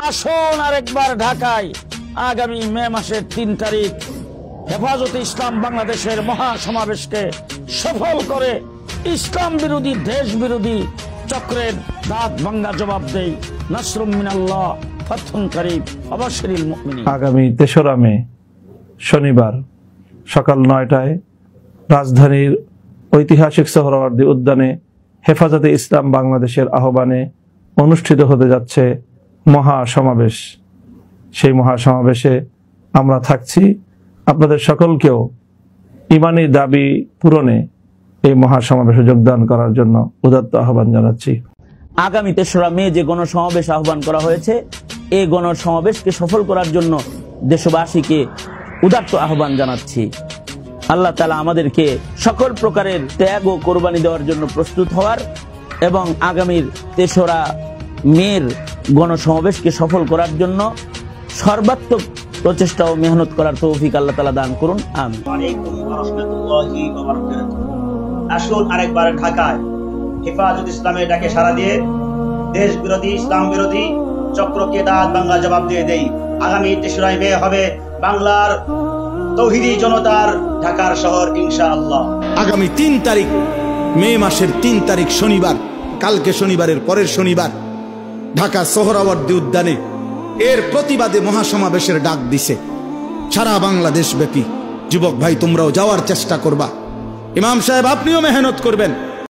আসুন আরেকবার ঢাকায় আগামী মে মাসের ৩ তারিখ হেফাজতে ইসলাম বাংলাদেশের মহাসমাবেশকে সফল করে ইসলাম বিরোধী দেশ বিরোধী চক্রের দাঁত ভাঙ্গা জবাব দেই। নাসরুম মিনাল্লাহ ফাতহুন করিব ওয়াবাশশিরিল মুমিনিন। আগামী ৩রা মে শনিবার সকাল ৯টায় রাজধানীর ঐতিহাসিক সোহরাওয়ার্দী উদ্যানে হেফাজতে ইসলাম বাংলাদেশের আহ্বানে অনুষ্ঠিত হতে যাচ্ছে মহাসমাবেশ। সেই মহাসমাবেশে আমরা থাকছি। আপনাদের সকলকেও ইমানি দাবি পূরণে এই মহাসমাবেশে যোগদান করার জন্য উদাত্ত আহ্বান জানাচ্ছি। আগামী ৩রা মে যে গণসমাবেশ আহ্বান করা হয়েছে, এই গণসমাবেশকে সফল করার জন্য দেশবাসীকে উদাত্ত আহ্বান জানাচ্ছি। আল্লাহ তাআলা আমাদেরকে সকল প্রকারের ত্যাগ ও কোরবানি দেওয়ার জন্য প্রস্তুত হওয়ার এবং আগামীর ৩রা মের গণসমাবেশকে সফল করার জন্য সর্বাত্মক প্রচেষ্টা ও মেহনত করার তৌফিক আল্লাহ তাআলা দান করুন। আমিন। আসুন আরেকবার ঢাকায় হেফাজত ইসলামের ডাকে সাড়া দিয়ে দেশ বিরোধী ইসলাম বিরোধী চক্রকে দাঁত ভাঙ্গা জবাব দিয়ে দেই। আগামী ৩রা মে হবে বাংলার তৌহিদি জনতার ঢাকার শহর ইনশাআল্লাহ। আগামী ৩ তারিখ মে মাসের ৩ তারিখ শনিবার, কালকে শনিবারের পরের শনিবার ঢাকা সোহরাওয়ার্দী উদ্যানে এর প্রতিবাদে মহাসমাবেশের ডাক দিছে সারা বাংলাদেশ ব্যাপী। যুবক ভাই, তোমরাও যাওয়ার চেষ্টা করবা। ইমাম সাহেব, আপনিও মেহনত করবেন।